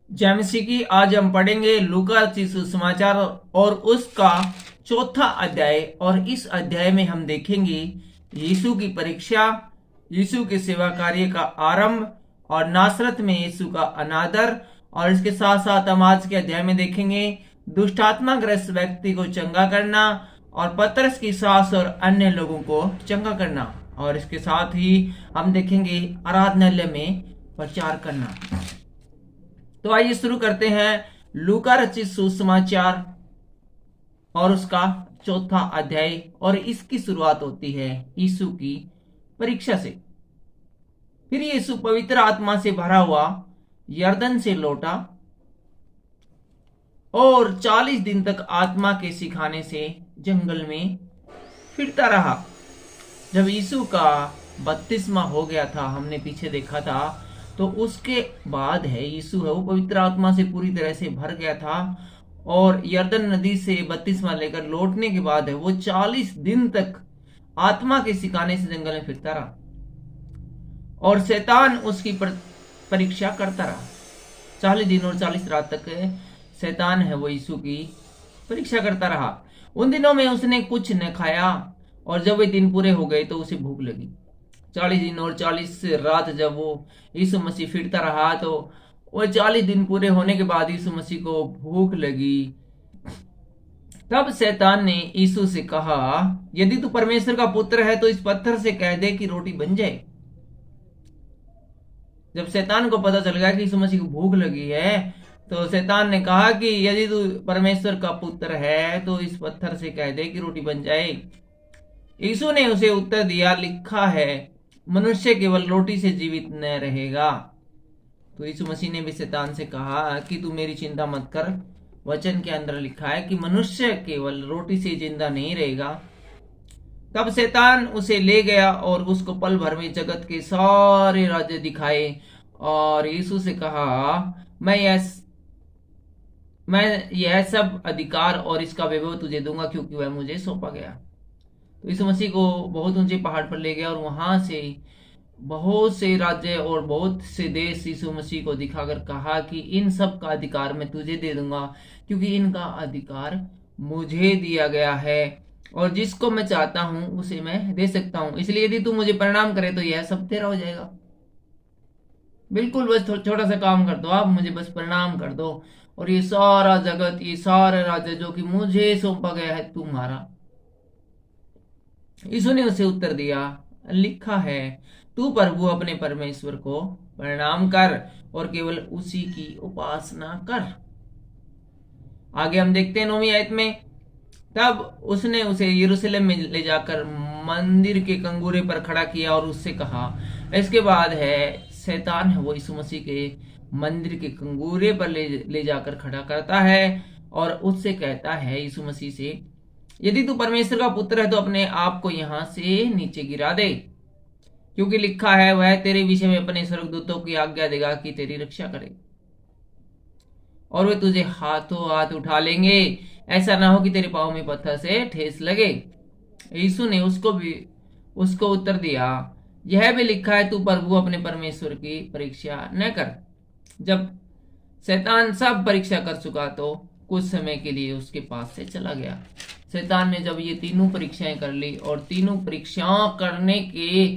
जय मसीह की। आज हम पढ़ेंगे लूका रचित सुसमाचार और उसका चौथा अध्याय। और इस अध्याय में हम देखेंगे यीशु की परीक्षा, यीशु के सेवा कार्य का आरंभ और नासरत में यीशु का अनादर। और इसके साथ साथ हम आज के अध्याय में देखेंगे दुष्टात्मा ग्रस्त व्यक्ति को चंगा करना और पतरस की सास और अन्य लोगों को चंगा करना। और इसके साथ ही हम देखेंगे आराधनालय में प्रचार करना। तो आइए शुरू करते हैं लूका रचित सुसमाचार और उसका चौथा अध्याय। और इसकी शुरुआत होती है यीशु की परीक्षा से। फिर यीशु पवित्र आत्मा से भरा हुआ यरदन से लौटा और 40 दिन तक आत्मा के सिखाने से जंगल में फिरता रहा। जब यीशु का बपतिस्मा हो गया था, हमने पीछे देखा था, तो उसके बाद है यीशु है वो पवित्र आत्मा से पूरी तरह से भर गया था। और यरदन नदी से बपतिस्मा लेकर लौटने के बाद है वो 40 दिन तक आत्मा के सिखाने से जंगल में फिरता रहा और शैतान उसकी परीक्षा करता रहा। 40 दिन और 40 रात तक शैतान है वो यीशु की परीक्षा करता रहा। उन दिनों में उसने कुछ न खाया और जब वे दिन पूरे हो गए तो उसे भूख लगी। 40 दिन और 40 रात जब वो यीशु मसीह फिरता रहा तो वो 40 दिन पूरे होने के बाद यीशु मसीह को भूख लगी। तब शैतान ने यीशु से कहा, यदि तू परमेश्वर का पुत्र है तो इस पत्थर से कह दे कि रोटी बन जाए। जब शैतान को पता चल गया कि यीशु मसीह को भूख लगी है तो शैतान ने कहा कि यदि तू परमेश्वर का पुत्र है तो इस पत्थर से कह दे कि रोटी बन जाए। यीशु ने उसे उत्तर दिया, लिखा है मनुष्य केवल रोटी से जीवित न रहेगा। तो यीशु मसीह ने भी शैतान से कहा कि तू मेरी चिंता मत कर, वचन के अंदर लिखा है कि मनुष्य केवल रोटी से जिंदा नहीं रहेगा। तब शैतान उसे ले गया और उसको पल भर में जगत के सारे राज्य दिखाए और यीशु से कहा, मैं यह सब अधिकार और इसका वैभव तुझे दूंगा क्योंकि वह मुझे सौंपा गया। तो यीशु मसीह को बहुत ऊंचे पहाड़ पर ले गया और वहां से बहुत से राज्य और बहुत से देश यीशु मसीह को दिखाकर कहा कि इन सब का अधिकार मैं तुझे दे दूंगा क्योंकि इनका अधिकार मुझे दिया गया है और जिसको मैं चाहता हूं उसे मैं दे सकता हूं। इसलिए यदि तू मुझे प्रणाम करे तो यह सब तेरा हो जाएगा। बिल्कुल बस छोटा सा काम कर दो, आप मुझे बस प्रणाम कर दो और ये सारा जगत, ये सारा राज्य जो कि मुझे सौंपा गया है तुम्हारा। यीशु ने उसे उत्तर दिया, लिखा है तू प्रभु अपने परमेश्वर को प्रणाम कर और केवल उसी की उपासना कर। आगे हम देखते हैं 9वीं आयत में, तब उसने उसे यरूशलेम में ले जाकर मंदिर के कंगूरे पर खड़ा किया और उससे कहा। इसके बाद है शैतान है वो यीशु मसीह के मंदिर के कंगूरे पर ले जाकर खड़ा करता है और उससे कहता है यीशु मसीह से, यदि तू परमेश्वर का पुत्र है तो अपने आप को यहां से नीचे गिरा दे क्योंकि लिखा है वह तेरे विषय में अपने स्वर्गदूतों की आज्ञा देगा कि तेरी रक्षा करे और वे तुझे हाथों हाथ उठा लेंगे, ऐसा ना हो कि तेरे पांव में पत्थर से ठेस लगे। यीशु ने उसको उत्तर दिया, यह भी लिखा है तू प्रभु अपने परमेश्वर की परीक्षा न कर। जब शैतान सब परीक्षा कर चुका तो कुछ समय के लिए उसके पास से चला गया। शैतान ने जब ये तीनों परीक्षाएं कर ली और तीनों परीक्षाओं करने के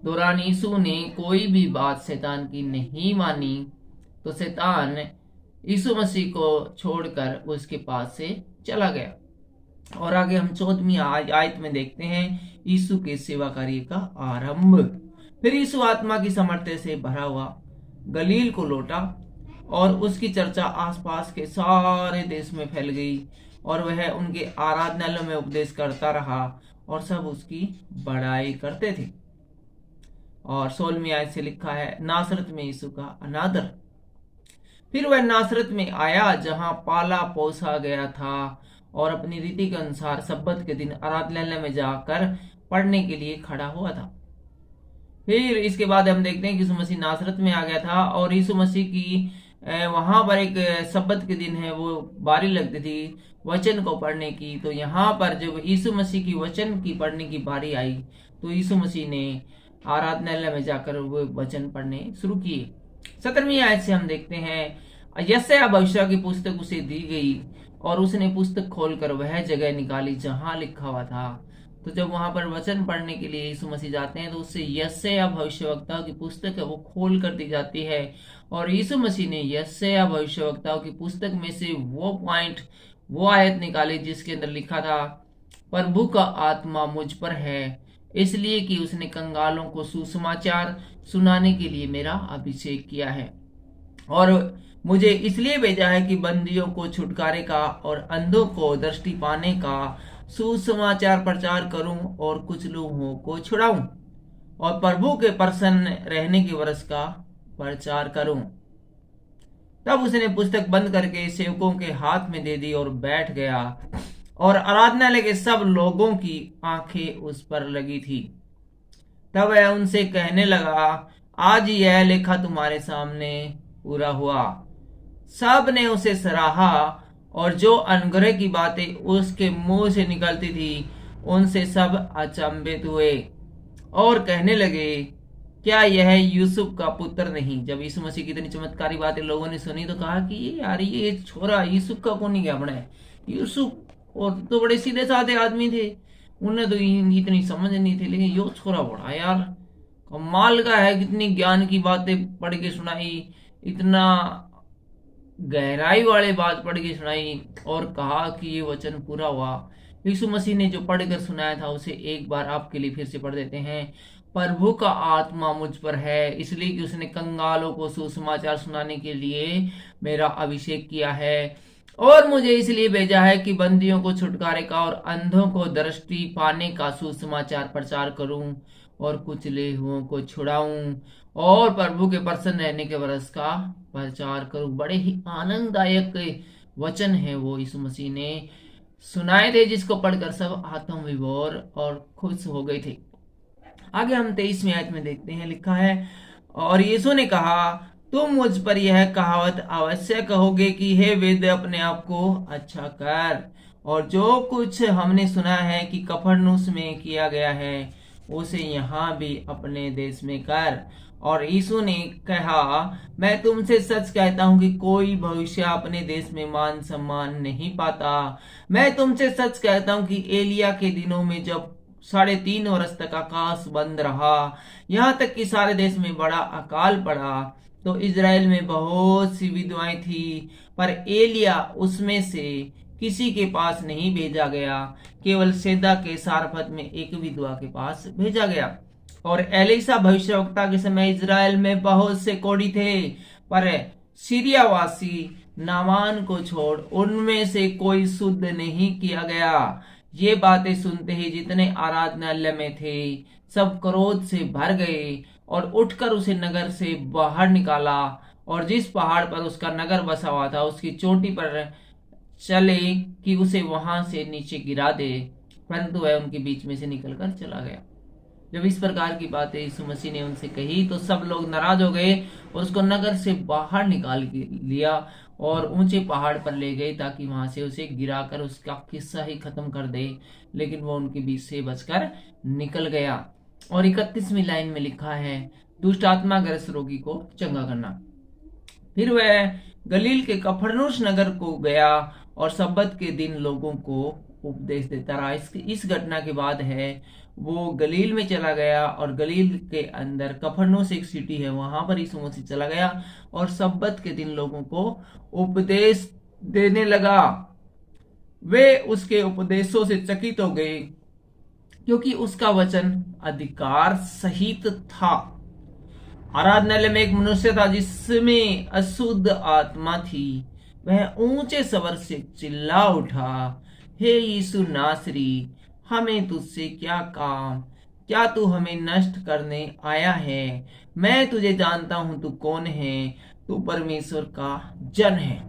दौरान यीशु ने कोई भी बात शैतान की नहीं मानी तो शैतान यीशु मसीह को छोड़कर उसके पास से चला गया। और आगे हम 14वीं आयत में देखते हैं यीशु के सेवा कार्य का आरंभ। फिर यीशु आत्मा की सामर्थ्य से भरा हुआ गलील को लौटा और उसकी चर्चा आसपास के सारे देश में फैल गई और वह उनके आराधनालयों में उपदेश करता रहा और सब उसकी बड़ाई करते थे। और 16वीं आयत से लिखा है, नासरत में यीशु का अनादर। फिर वह नासरत में आया जहां पाला पोसा गया था और अपनी रीति के अनुसार सब्बत के दिन आराधनालय में जाकर पढ़ने के लिए खड़ा हुआ था। फिर इसके बाद हम देखते हैं कि यीशु मसीह नासरत में आ गया था और यीशु मसीह की वहां पर एक सब्बत के दिन है वो बारी लगती थी वचन को पढ़ने की। तो यहाँ पर जब यीशु मसीह की वचन की पढ़ने की बारी आई तो यीशु मसीह ने आराधनालय में जाकर वो वचन पढ़ने शुरू किए। 17वीं आयत से हम देखते हैं, यशायाह भविष्य की पुस्तक उसे दी गई और उसने पुस्तक खोलकर वह जगह निकाली जहां लिखा हुआ था। तो जब वहां पर वचन पढ़ने के लिए यीशु मसीह जाते हैं तो उससे यशायाह भविष्यवक्ताओं की पुस्तक है वो खोल कर दी जाती है और यीशु मसीह ने यशायाह भविष्यवक्ताओं की पुस्तक में से वो पॉइंट, वो आयत निकाली जिसके अंदर लिखा था, प्रभु का आत्मा मुझ पर है इसलिए कि उसने कंगालों को सुसमाचार सुनाने के लिए मेरा अभिषेक किया है और मुझे इसलिए भेजा है कि बंदियों को छुटकारे का और अंधों को दृष्टि पाने का सुसमाचार प्रचार करूं और कुछ लोगों को छुड़ाऊं और प्रभु के प्रसन्न रहने के वर्ष का प्रचार करूं। तब उसने पुस्तक बंद करके सेवकों के हाथ में दे दी और बैठ गया और आराधनालय के सब लोगों की आंखें उस पर लगी थी। तब वह उनसे कहने लगा, आज यह लेखा तुम्हारे सामने पूरा हुआ। सब ने उसे सराहा और जो अनुग्रह की बातें उसके मुंह से निकलती थी उनसे सब अचंभित हुए और कहने लगे, क्या यह यूसुफ का पुत्र नहीं। जब यीशु मसीह की इतनी चमत्कारी बातें लोगों ने सुनी तो कहा कि ये यार ये छोरा यूसुफ का कौन ही क्या बना है। यूसुफ और तो बड़े सीधे साधे आदमी थे, उन्हें तो इतनी समझ नहीं थी, लेकिन यो छोरा बड़ा यार कमाल का है, कितनी ज्ञान की बातें पढ़ के सुनाई, इतना गहराई वाले बात पढ़ के सुनाई और कहा कि ये वचन पूरा हुआ। यीशु मसीह ने जो पढ़कर सुनाया था उसे एक बार आपके लिए फिर से पढ़ देते हैं। प्रभु का आत्मा मुझ पर है इसलिए कि उसने कंगालों को सुसमाचार सुनाने के लिए मेरा अभिषेक किया है और मुझे इसलिए भेजा है कि बंदियों को छुटकारे का और अंधों को दृष्टि पाने का सुसमाचार प्रचार करूं और कुचले हुओं को छुड़ाऊं और प्रभु के प्रसन्न रहने के वर्ष का प्रचार करूं। बड़े ही आनंददायक वचन है वो यीशु मसीह ने सुनाए थे जिसको पढ़कर सब आत्म विभोर और खुश हो गए थे। आगे हम 23वें आयत में देखते हैं, लिखा है, और यीशु ने कहा, तुम मुझ पर यह कहावत अवश्य कहोगे कि हे वेद अपने आप को अच्छा कर और जो कुछ हमने सुना है कि कफरनहूम में किया गया है उसे यहाँ भी अपने देश में कर। और यीशु ने कहा, मैं तुमसे सच कहता हूं कि कोई भविष्य अपने देश में मान सम्मान नहीं पाता। मैं तुमसे सच कहता हूं कि एलिया के दिनों में जब 3.5 वर्ष तक आकाश बंद रहा यहाँ तक कि सारे देश में बड़ा अकाल पड़ा तो इजराइल में बहुत सी विधवाएं थी पर एलिया उसमें से किसी के पास नहीं भेजा गया, केवल सैदा के सारफत में एक विधवा के पास भेजा गया। और एलीशा भविष्यवक्ता के समय इजराइल में बहुत से कोढ़ी थे पर सीरियावासी नामान को छोड़ उनमें से कोई शुद्ध नहीं किया गया। ये बातें सुनते ही जितने आराधनालय में थे सब क्रोध से भर गए और उठकर उसे नगर से बाहर निकाला और जिस पहाड़ पर उसका नगर बसा हुआ था उसकी चोटी पर चले कि उसे वहां से नीचे गिरा दे, परंतु वह उनके बीच में से निकलकर चला गया। जब इस प्रकार की बातें यीशु मसीह ने उनसे कही तो सब लोग नाराज हो गए और उसको नगर से बाहर निकाल के लिया और ऊंचे पहाड़ पर ले गए ताकि वहां से उसे गिराकर उसका किस्सा ही खत्म कर दे, लेकिन वो उनके बीच से बचकर निकल गया। और 31वीं लाइन में लिखा है, दुष्ट आत्मा ग्रस्त रोगी को चंगा करना। फिर वह गलील के कफरनहूम नगर को गया और सब्बत के दिन लोगों को उपदेश देता रहा। इस घटना के बाद है वो गलील में चला गया और गलील के अंदर कफरनहूम से एक सिटी है वहां पर यीशु मसीह चला गया और सब्बत के दिन लोगों को उपदेश देने लगा। वे उसके उपदेशों से चकित हो गए क्योंकि उसका वचन अधिकार सहित था। आराधनालय में एक मनुष्य था जिसमें अशुद्ध आत्मा थी। वह ऊंचे स्वर से चिल्ला उठा, हे यीशु नासरी, हमें तुझसे क्या काम? क्या तू हमें नष्ट करने आया है? मैं तुझे जानता हूं तू कौन है, तू परमेश्वर का जन है।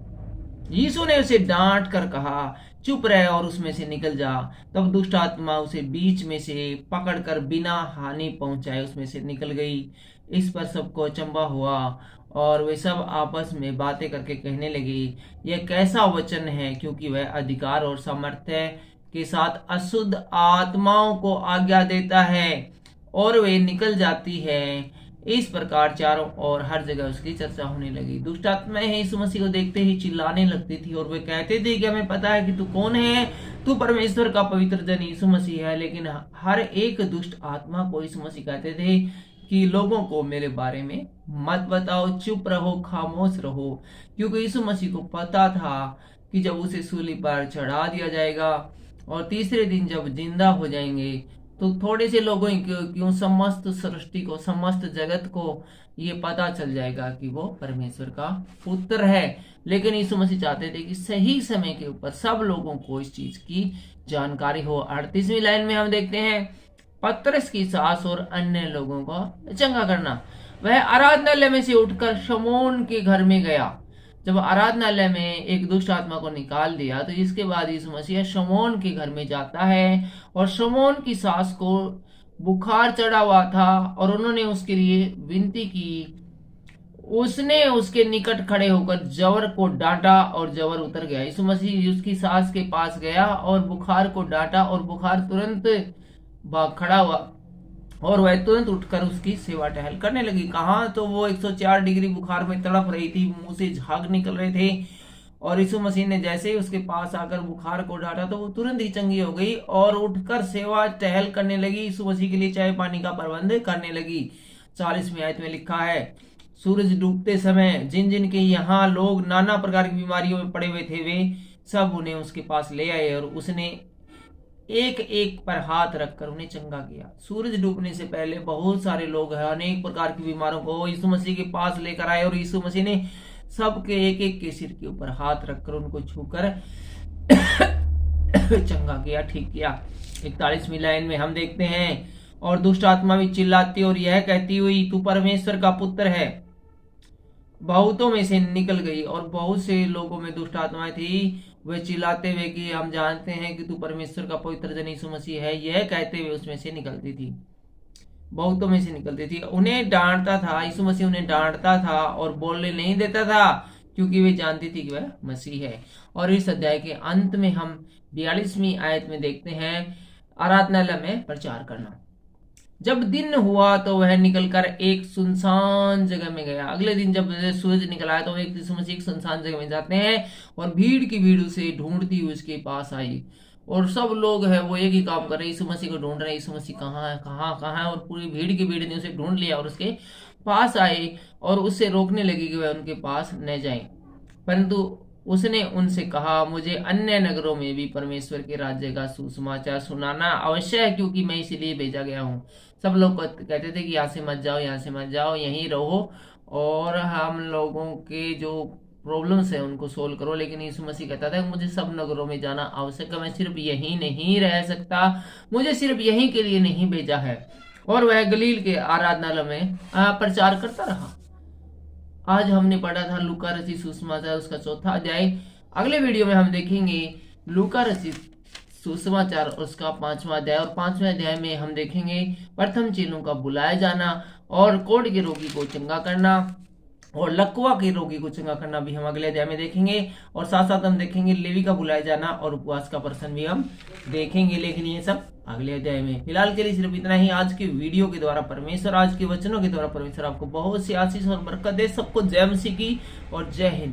यीशु ने उसे डांट कर कहा, चुप रह और उसमें से निकल जा। तब दुष्ट आत्मा उसे बीच में से पकड़कर बिना हानि पहुंचाए उसमें से निकल गई। इस पर सबको अचंभा हुआ और वे सब आपस में बातें करके कहने लगे, यह कैसा वचन है, क्योंकि वह अधिकार और सामर्थ्य के साथ अशुद्ध आत्माओं को आज्ञा देता है और वे निकल जाती है इस प्रकार चारों ओर हर जगह उसकी चर्चा होने लगी। दुष्ट आत्माएं यीशु मसीह को देखते ही चिल्लाने लगती थी और वे कहते थे कि हमें पता है कि तू कौन है, तू परमेश्वर का पवित्र जन यीशु मसीह है। लेकिन हर एक दुष्ट आत्मा को यीशु मसीह कहते थे कि लोगों को मेरे बारे में मत बताओ, चुप रहो, खामोश रहो, क्योंकि यीशु मसीह को पता था कि जब उसे सूली पर चढ़ा दिया जाएगा और तीसरे दिन जब जिंदा हो जाएंगे तो थोड़े से लोगों क्यों समस्त सृष्टि को, समस्त जगत को ये पता चल जाएगा कि वो परमेश्वर का पुत्र है। लेकिन यीशु मसीह चाहते थे कि सही समय के ऊपर सब लोगों को इस चीज की जानकारी हो। 38वीं लाइन में हम देखते हैं, पतरस की सास और अन्य लोगों को चंगा करना। वह आराधनालय में से उठकर शमौन के घर में गया। जब आराधनालय में एक दुष्ट आत्मा को निकाल दिया तो इसके बाद यीशु मसीह शमौन के घर में जाता है और शमौन की सास को बुखार चढ़ा हुआ था और उन्होंने उसके लिए विनती की। उसने उसके निकट खड़े होकर जवर को डांटा और जवर उतर गया। यीशु मसीह उसकी सास के पास गया और बुखार को डांटा और बुखार तुरंत खड़ा हुआ और वह तुरंत उठकर उसकी सेवा टहल करने लगी। कहाँ तो वो 104 डिग्री बुखार में तड़प रही थी, मुंह से झाग निकल रहे थे और यीशु मसीह ने जैसे ही उसके पास आकर बुखार को डांटा तो वो तुरंत ही चंगी हो गई और उठकर सेवा टहल करने लगी। यीशु मसीह के लिए चाय पानी का प्रबंध करने लगी। 40वीं आयत में लिखा है, सूरज डूबते समय जिन जिन के यहाँ लोग नाना प्रकार की बीमारियों में पड़े हुए थे वे सब उन्हें उसके पास ले आए और उसने एक एक पर हाथ रखकर उन्हें चंगा किया। सूरज डूबने से पहले बहुत सारे लोग हैं अनेक प्रकार की बीमारों को यीशु मसीह के पास लेकर आए और यीशु मसीह ने सबके एक एक के सिर के ऊपर हाथ रखकर उनको छूकर चंगा किया, ठीक किया। 41वीं लाइन में हम देखते हैं, और दुष्ट आत्मा भी चिल्लाती और यह कहती हुई तू परमेश्वर का पुत्र है बहुतों में से निकल गई। और बहुत से लोगों में दुष्ट आत्माएं थी, वे चिल्लाते हुए कि हम जानते हैं कि तू परमेश्वर का पवित्र जन यीशु मसीह है, यह कहते हुए उसमें से निकलती थी, बहुतों में से निकलती थी। उन्हें डांटता था, यीशु मसीह उन्हें डांटता था और बोलने नहीं देता था क्योंकि वे जानती थी कि वह मसीह है। और इस अध्याय के अंत में हम 42वीं आयत में देखते हैं, आराधनालय में प्रचार करना। जब दिन हुआ तो वह निकलकर एक सुनसान जगह में गया। अगले दिन जब सूरज निकल आया तो एक यीशु मसीह एक सुनसान जगह में जाते हैं और भीड़ की भीड़ उसे ढूंढती हुई उसके पास आई। और सब लोग है वो एक ही काम कर रहे, यीशु मसीह को ढूंढ रहे, यीशु मसीह कहाँ है, कहाँ कहाँ है। और पूरी भीड़ की भीड़ ने उसे ढूंढ लिया और उसके पास आए और उससे रोकने लगी कि वह उनके पास न जाए। परंतु उसने उनसे कहा, मुझे अन्य नगरों में भी परमेश्वर के राज्य का सुसमाचार सुनाना अवश्य है, क्योंकि मैं इसीलिए भेजा गया हूँ। सब लोग कहते थे कि यहाँ से मत जाओ, यहाँ से मत जाओ, यहीं रहो और हम लोगों के जो प्रॉब्लम्स है उनको सोल्व करो। लेकिन यीशु मसीह कहता था मुझे सब नगरों में जाना आवश्यक है, मैं सिर्फ यहीं नहीं रह सकता, मुझे सिर्फ यहीं के लिए नहीं भेजा है। और वह गलील के आराधनालय में प्रचार करता रहा। आज हमने पढ़ा था लूका रचित सुसमाचार उसका 4था अध्याय। अगले वीडियो में हम देखेंगे लूका रचित सुसमाचार उसका 5वां अध्याय। और 5वें अध्याय में हम देखेंगे प्रथम चेलों का बुलाया जाना और कोढ़ के रोगी को चंगा करना और लकवा के रोगी को चंगा करना भी हम अगले अध्याय में देखेंगे। और साथ साथ हम देखेंगे लेवी का बुलाया जाना और उपवास का प्रश्न भी हम देखेंगे, लेकिन ये सब अगले अध्याय में। फिलहाल के लिए सिर्फ इतना ही। आज के वीडियो के द्वारा परमेश्वर, आज के वचनों के द्वारा परमेश्वर आपको बहुत सी आशीष और बरकत दे। सबको जय मसीह की और जय हिंद।